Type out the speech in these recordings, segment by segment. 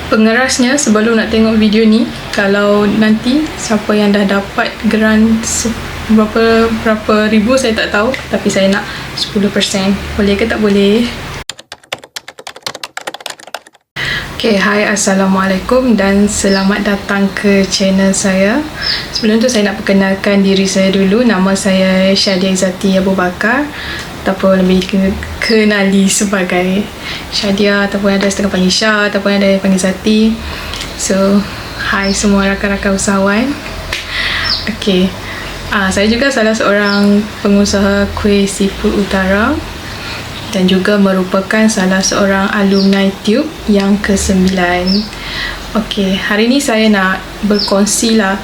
Pengerasnya sebelum nak tengok video ni, kalau nanti siapa yang dah dapat grant berapa ribu saya tak tahu, tapi saya nak 10%. Boleh ke tak boleh? Okay, hai, Assalamualaikum dan selamat datang ke channel saya. Sebelum tu saya nak perkenalkan diri saya dulu. Nama saya Syadia Izzati Abu Bakar, ataupun lebih kenali sebagai Syadia, ataupun ada setengah panggil Syah, ataupun ada yang panggil Zati. So, hai semua rakan-rakan usahawan. Okay, saya juga salah seorang pengusaha kuih seafood utara dan juga merupakan salah seorang alumni Tube yang ke-9. Okay, hari ni saya nak berkongsi lah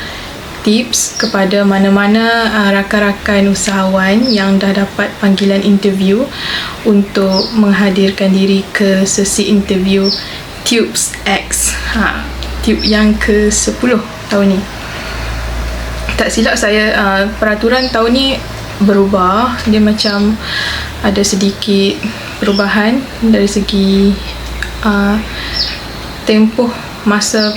tips kepada mana-mana rakan-rakan usahawan yang dah dapat panggilan interview untuk menghadirkan diri ke sesi interview Tubes X, Tube yang ke-10 tahun ni. Tak silap saya, peraturan tahun ni berubah. Dia macam ada sedikit perubahan dari segi tempoh masa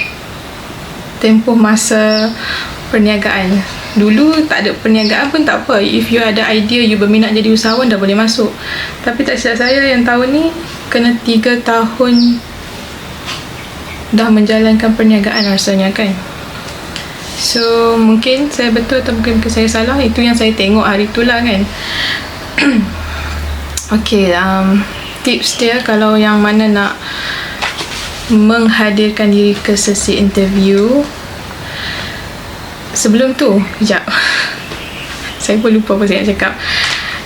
perniagaan. Dulu tak ada perniagaan pun tak apa, if you ada idea, you berminat jadi usahawan, dah boleh masuk. Tapi tak silap saya, yang tahun ni kena 3 tahun dah menjalankan perniagaan rasanya kan. So mungkin saya betul atau mungkin saya salah, itu yang saya tengok hari tu lah kan. Okay, tips dia kalau yang mana nak menghadirkan diri ke sesi interview. Sebelum tu, sekejap, saya pun lupa apa saya nak cakap.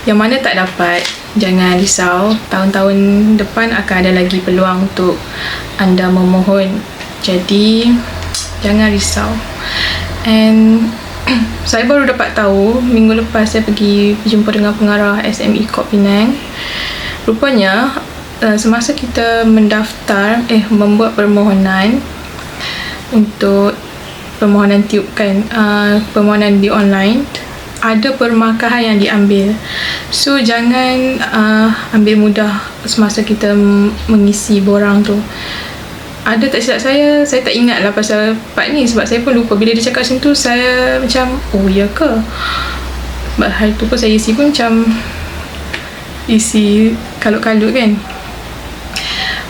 Yang mana tak dapat, jangan risau. Tahun-tahun depan akan ada lagi peluang untuk anda memohon. Jadi jangan risau. And saya baru dapat tahu minggu lepas, saya pergi berjumpa dengan pengarah SME Corp Penang. Rupanya semasa kita mendaftar, membuat permohonan untuk permohonan Tube kan, permohonan di online, ada permarkahan yang diambil. So jangan ambil mudah semasa kita mengisi borang tu. Ada tak silap saya tak ingat lah pasal part ni, sebab saya pun lupa. Bila dia cakap macam tu, saya macam, oh ya ke? Sebab hari tu pun saya isi pun macam isi kalut-kalut kan.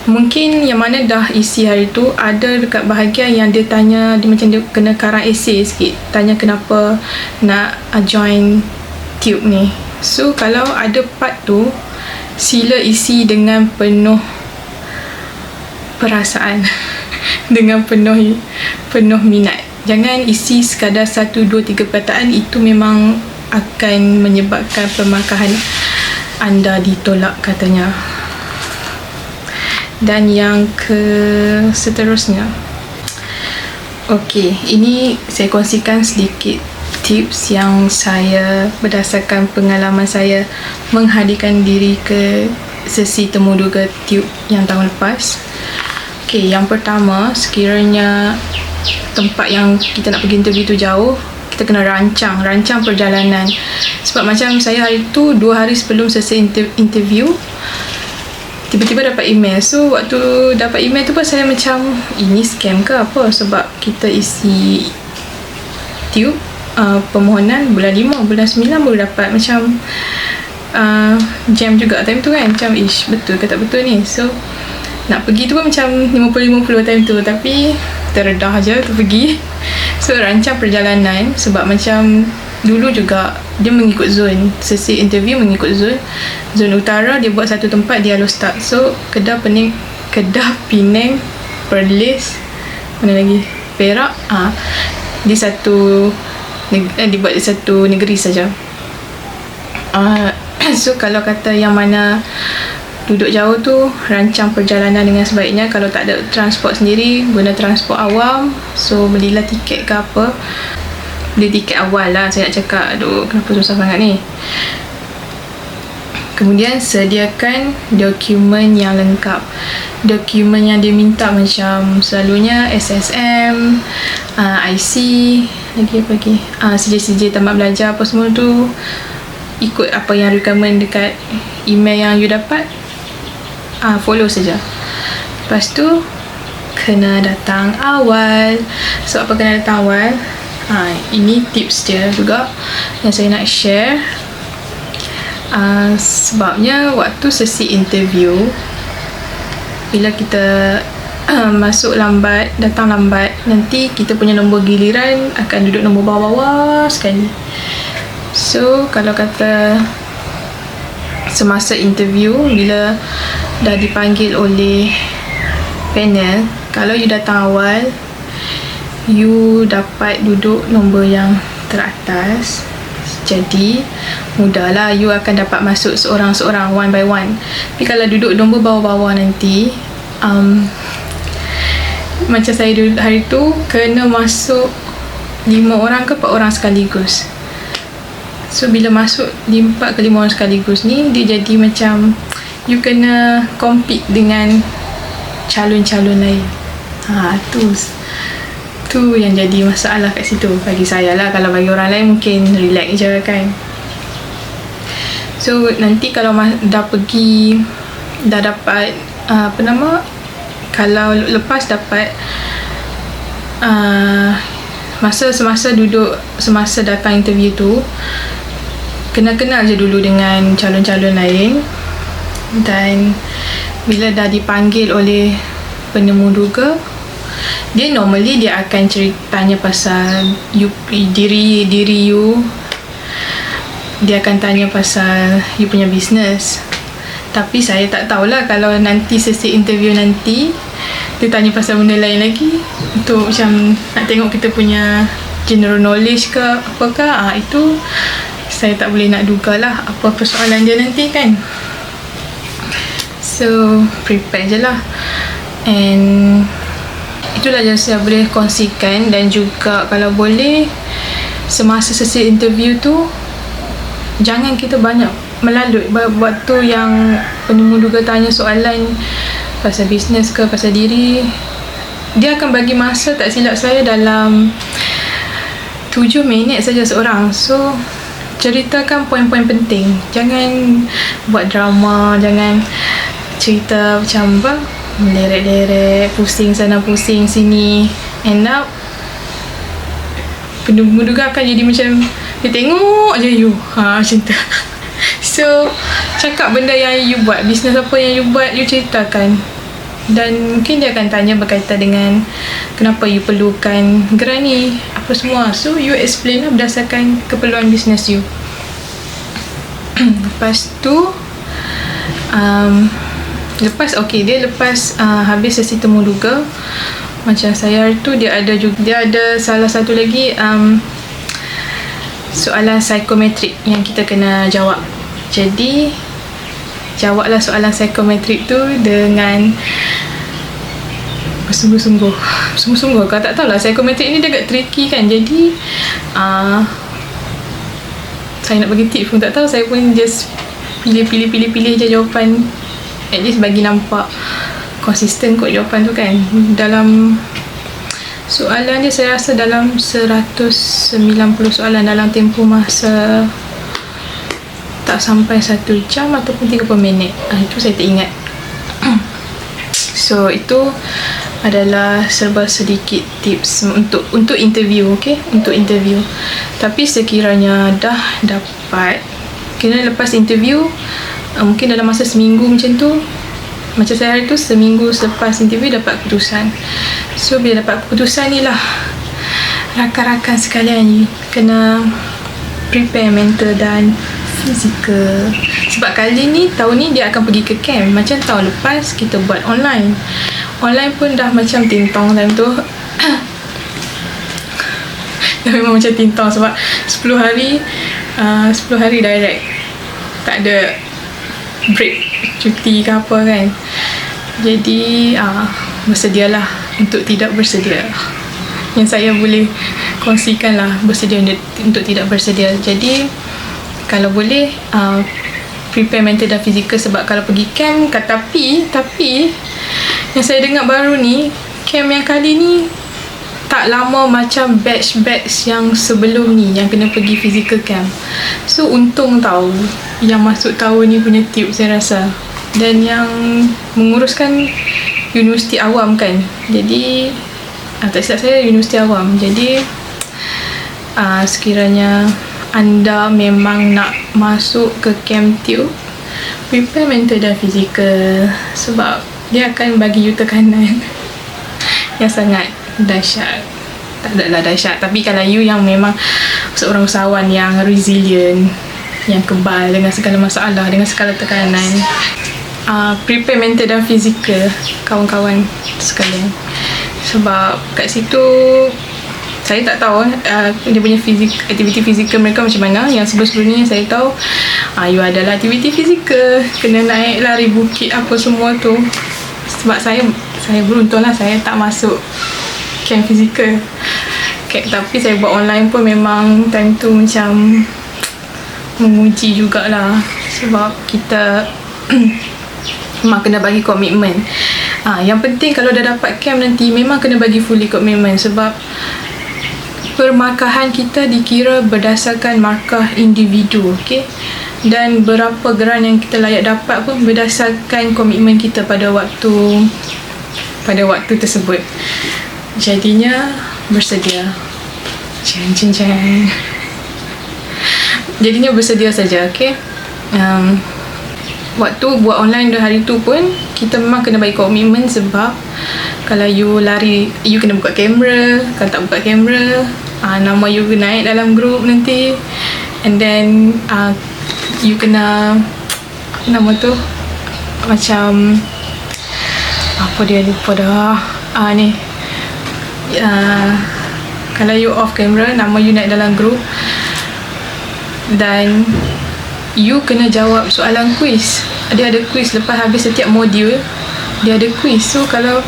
Mungkin yang mana dah isi hari tu, ada dekat bahagian yang dia tanya, dia macam dia kena karang esei sikit, tanya kenapa nak join Tube ni. So kalau ada part tu, sila isi dengan penuh perasaan dengan penuh minat. Jangan isi sekadar 1, 2, 3 perkataan. Itu memang akan menyebabkan permarkahan anda ditolak katanya. Dan yang seterusnya, okey, ini saya kongsikan sedikit tips yang saya berdasarkan pengalaman saya menghadirkan diri ke sesi temu duga Tube yang tahun lepas. Okay, yang pertama, sekiranya tempat yang kita nak pergi interview tu jauh, kita kena rancang perjalanan. Sebab macam saya hari tu, 2 hari sebelum sesi interview, tiba-tiba dapat email. So waktu dapat email tu pun saya macam, ini scam ke apa? Sebab kita isi Tube permohonan bulan 5, bulan 9 baru dapat. Macam jam juga time tu kan, macam betul ke tak betul ni. So nak pergi tu pun macam 50-50 time tu, tapi terdedah je tu pergi. So rancang perjalanan, sebab macam dulu juga dia mengikut zon, sesi interview mengikut zon. Zon utara dia buat satu tempat, dia Alor Start. So Kedah, Penang, Perlis, mana lagi, Perak, di satu dibuat di satu negeri saja. So kalau kata yang mana duduk jauh tu, rancang perjalanan dengan sebaiknya. Kalau tak ada transport sendiri, guna transport awam. So belilah tiket ke apa, beli tiket awal lah saya nak cakap. Aduh, kenapa susah sangat ni. Kemudian sediakan dokumen yang lengkap. Dokumen yang dia minta macam selalunya SSM, IC, lagi apa lagi, CJ tamat belajar apa semua tu. Ikut apa yang requirement dekat email yang you dapat, follow saja. Lepas tu kena datang awal. So apa kena datang awal? Ini tips dia juga yang saya nak share. Sebabnya waktu sesi interview, bila kita masuk lambat, datang lambat, nanti kita punya nombor giliran akan duduk nombor bawah-bawah sekali. So kalau kata semasa interview, bila dah dipanggil oleh panel, kalau you datang awal, you dapat duduk nombor yang teratas. Jadi mudahlah, you akan dapat masuk seorang-seorang, one by one. Tapi kalau duduk nombor bawah-bawah nanti, macam saya dulu hari tu kena masuk 5 orang ke 4 orang sekaligus. So bila masuk 4 ke 5 orang sekaligus ni, dia jadi macam you kena compete dengan calon-calon lain. Tu yang jadi masalah kat situ bagi saya lah. Kalau bagi orang lain mungkin relax je kan. So nanti kalau dah dapat kalau lepas dapat semasa datang interview tu, kena kenal je dulu dengan calon-calon lain. Dan bila dah dipanggil oleh penemuduga, dia normally dia akan tanya pasal diri you. Dia akan tanya pasal you punya business. Tapi saya tak tahulah kalau nanti sesi interview nanti dia tanya pasal benda lain lagi, untuk macam nak tengok kita punya general knowledge ke apakah. Itu saya tak boleh nak duga lah apa persoalan dia nanti kan. So prepare je lah. And itulah yang saya boleh kongsikan. Dan juga kalau boleh, semasa sesi interview tu jangan kita banyak melalut. Waktu yang penemuduga tanya soalan pasal bisnes ke pasal diri, dia akan bagi masa, tak silap saya, dalam 7 minit saja seorang. So ceritakan poin-poin penting. Jangan buat drama, jangan cerita macam meleret-leret, pusing sana pusing sini. End up penemuduga akan jadi macam dia tengok je you macam tu. So cakap benda yang you buat, bisnes apa yang you buat, you ceritakan. Dan mungkin dia akan tanya berkaitan dengan kenapa you perlukan geran ni, apa semua. So you explain lah berdasarkan keperluan bisnes you. Lepas tu lepas habis sesi temuduga, macam saya hari tu, dia ada salah satu lagi soalan psikometrik yang kita kena jawab. Jadi jawablah soalan psikometrik tu dengan bersungguh-sungguh. Kalau tak tahulah, psikometrik ni dia agak tricky kan. Jadi saya nak bagi tips pun tak tahu. Saya pun just pilih je jawapan, at least bagi nampak konsisten kot jawapan tu kan. Dalam soalan dia, saya rasa dalam 190 soalan dalam tempoh masa tak sampai 1 jam ataupun 30 minit. Itu saya tak ingat. So itu adalah serba sedikit tips untuk interview, okay? Untuk interview. Tapi sekiranya dah dapat, kena lepas interview, mungkin dalam masa seminggu macam tu. Macam saya hari tu, seminggu selepas interview dapat keputusan. So bila dapat keputusan ni lah, rakan-rakan sekalian, kena prepare mental dan fizikal. Sebab kali ni, tahun ni dia akan pergi ke camp. Macam tahun lepas kita buat online pun dah macam tintong time tu. Dah memang macam tintong sebab 10 hari direct, tak ada break, cuti ke apa kan. Jadi bersedialah untuk tidak bersedia. Yang saya boleh kongsikan lah, bersedia untuk tidak bersedia. Jadi kalau boleh prepare mental dan fizikal. Sebab kalau pergi camp, tapi yang saya dengar baru ni, camp yang kali ni tak lama macam batch yang sebelum ni yang kena pergi physical camp. So untung tahu yang masuk tahun ni punya tips saya rasa. Dan yang menguruskan universiti awam kan. Jadi tak silap saya universiti awam. Jadi sekiranya anda memang nak masuk ke camp tube, prepare mental dan fizikal, sebab dia akan bagi you tekanan yang sangat dahsyat. Tak adalah dahsyat, tapi kalau you yang memang seorang usahawan yang resilient, yang kebal dengan segala masalah, dengan segala tekanan, prepare mental dan fizikal kawan-kawan sekalian. Sebab kat situ saya tak tahu dia punya aktiviti fizikal mereka macam mana. Yang sebelum-sebelum ni saya tahu you adalah aktiviti fizikal, kena naik lari bukit apa semua tu. Sebab saya beruntung lah, saya tak masuk camp fizikal. Tapi saya buat online pun memang time tu macam menguji jugalah. Sebab kita memang kena bagi komitmen. Yang penting kalau dah dapat camp nanti memang kena bagi fully komitmen. Sebab permarkahan kita dikira berdasarkan markah individu, okay? Dan berapa geran yang kita layak dapat pun berdasarkan komitmen kita pada waktu tersebut. Jadinya bersedia. Jadinya bersedia saja, okay? Waktu buat online dah hari tu pun kita memang kena bagi komitmen. Sebab kalau you lari, you kena buka kamera. Kalau tak buka kamera, nama you naik dalam grup nanti. And then you kena, nama tu macam apa dia, lupa dah. Kalau you off camera, nama you naik dalam grup. Dan you kena jawab soalan quiz. Dia ada quiz lepas habis setiap modul, dia ada quiz. So kalau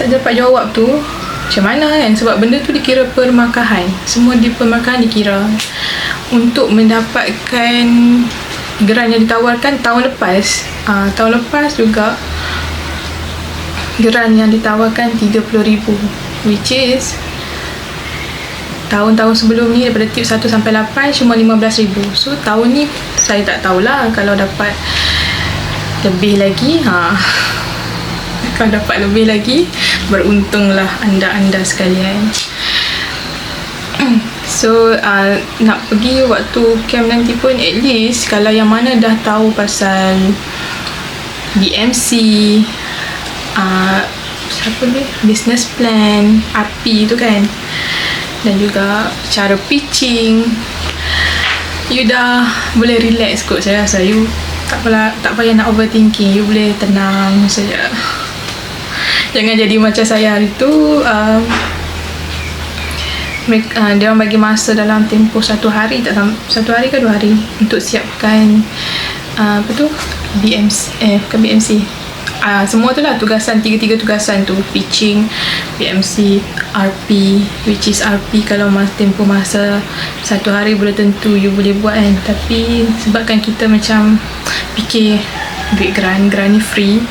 tak dapat jawab tu, macam mana kan? Sebab benda tu dikira permarkahan. Semua di permarkahan dikira. Untuk mendapatkan geran yang ditawarkan tahun lepas, tahun lepas juga geran yang ditawarkan 30,000, which is tahun-tahun sebelum ni daripada tip 1 sampai 8 cuma 15,000. So tahun ni saya tak tahulah kalau dapat lebih lagi. Kalau dapat lebih lagi, beruntunglah anda sekalian. So nak pergi waktu camp nanti pun, at least kalau yang mana dah tahu pasal BMC, siapa ni, business plan, RP tu kan, dan juga cara pitching, you dah boleh relax kot. Saya rasa you tak payah nak overthinking. You boleh tenang saja. Jangan jadi macam saya hari tu. Dia orang bagi masa dalam tempoh 1 hari, tak 1 hari ke 2 hari untuk siapkan BMC, bukan BMC, semua tu lah tugasan, 3 tugasan tu, pitching, BMC, RP, which is RP kalau tempoh masa 1 hari boleh tentu you boleh buat kan. Tapi sebabkan kita macam fikir duit geran ni free,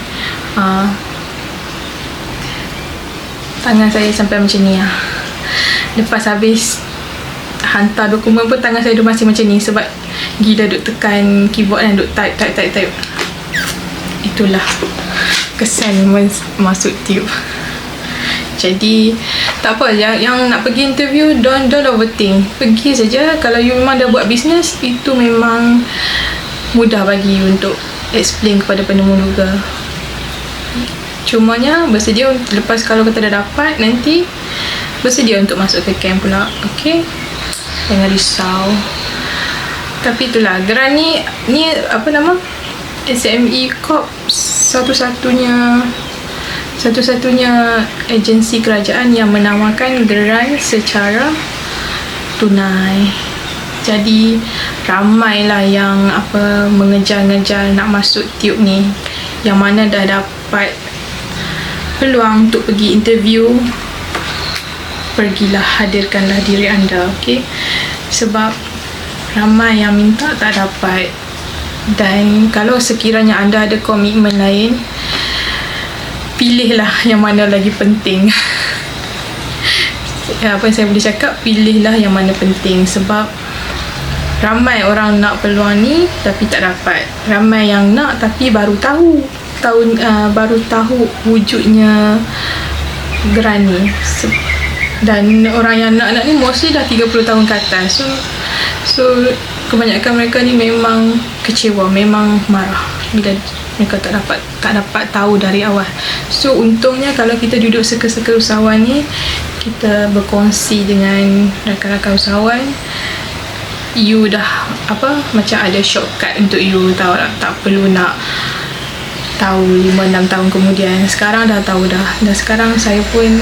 tangan saya sampai macam ni lah. Lepas habis hantar dokumen pun tangan saya masih macam ni. Sebab gila duk tekan keyboard kan, duk type. Itulah kesan masuk tube. Jadi tak apa, yang nak pergi interview, don't overthink. Pergi saja. Kalau you memang dah buat bisnes, itu memang mudah bagi you untuk explain kepada penemu duga. Cumanya bersedia lepas kalau kita dah dapat, nanti bersedia untuk masuk ke camp pula. Okay, jangan risau. Tapi itulah, geran ni apa nama, SME Corp satu-satunya agensi kerajaan yang menawarkan geran secara tunai. Jadi ramailah yang mengejar-ngejar nak masuk tube ni, yang mana dah dapat peluang untuk pergi interview. Pergilah, hadirkanlah diri anda, okay? Sebab ramai yang minta tak dapat. Dan kalau sekiranya anda ada komitmen lain, pilihlah yang mana lagi penting. Apa yang saya boleh cakap, pilihlah yang mana penting. Sebab ramai orang nak peluang ni tapi tak dapat. Ramai yang nak tapi baru tahu. baru tahu wujudnya Gerani. Dan orang yang nak ni mostly dah 30 tahun ke atas. So kebanyakan mereka ni memang kecewa, memang marah bila mereka tak dapat tahu dari awal. So untungnya kalau kita duduk circle-circle usahawan ni, kita berkongsi dengan rakan-rakan usahawan, you dah macam ada shortcut untuk you tahu tak perlu nak tahu 5-6 tahun kemudian. Sekarang dah tahu dah. Dan sekarang saya pun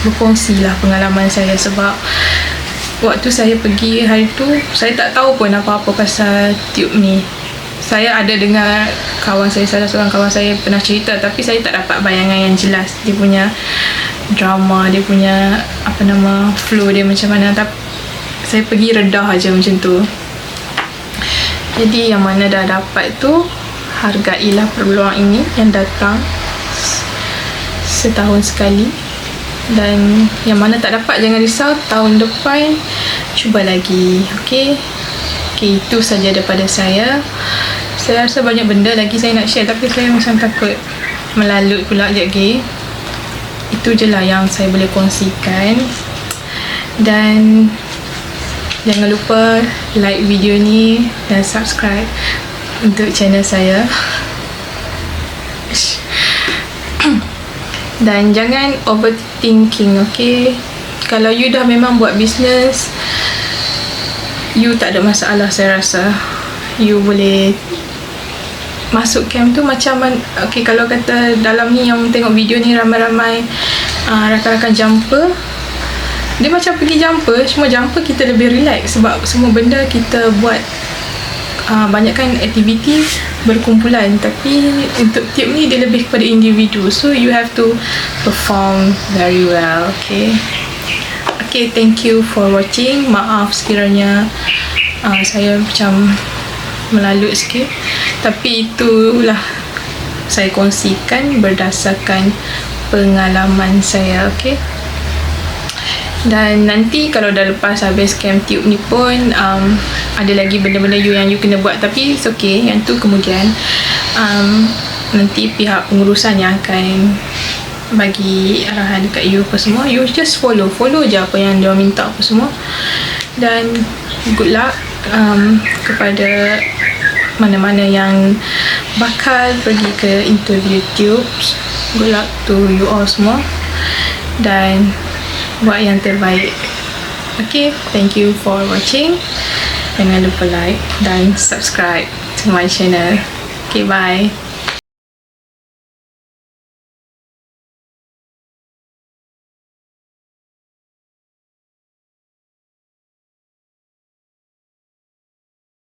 berkongsi lah pengalaman saya, sebab waktu saya pergi hari tu, saya tak tahu pun apa-apa pasal tube ni. Saya ada dengar salah seorang kawan saya pernah cerita, tapi saya tak dapat bayangan yang jelas dia punya drama, dia punya flow dia macam mana. Tapi saya pergi redah aja macam tu. Jadi yang mana dah dapat tu, hargailah peluang ini yang datang setahun sekali. Dan yang mana tak dapat, jangan risau, tahun depan cuba lagi. Okay, itu saja daripada saya. Saya rasa banyak benda lagi saya nak share, tapi saya macam takut melalut pula sekejap lagi. Itu je lah yang saya boleh kongsikan. Dan jangan lupa like video ni dan subscribe untuk channel saya. Dan jangan overthinking, okay? Kalau you dah memang buat bisnes, you tak ada masalah. Saya rasa you boleh masuk camp tu macam okay, kalau kata dalam ni yang tengok video ni ramai-ramai rakan-rakan jumper, dia macam pergi jumper, cuma jumper kita lebih relax sebab semua benda kita buat banyakkan aktiviti berkumpulan. Tapi untuk tube ni dia lebih kepada individu, so you have to perform very well. Okay, thank you for watching. Maaf sekiranya saya macam melalut sikit, tapi itulah saya kongsikan berdasarkan pengalaman saya. Okay, dan nanti kalau dah lepas habis camp tube ni pun ada lagi benda-benda yang you kena buat, tapi it's okay, yang tu kemudian nanti pihak pengurusan yang akan bagi arahan dekat you apa semua. You just follow je apa yang dia minta apa semua. Dan good luck kepada mana-mana yang bakal pergi ke interview tube. Good luck to you all semua, dan buat yang terbaik. Okay, thank you for watching. Jangan lupa like dan subscribe to my channel. Okay, bye.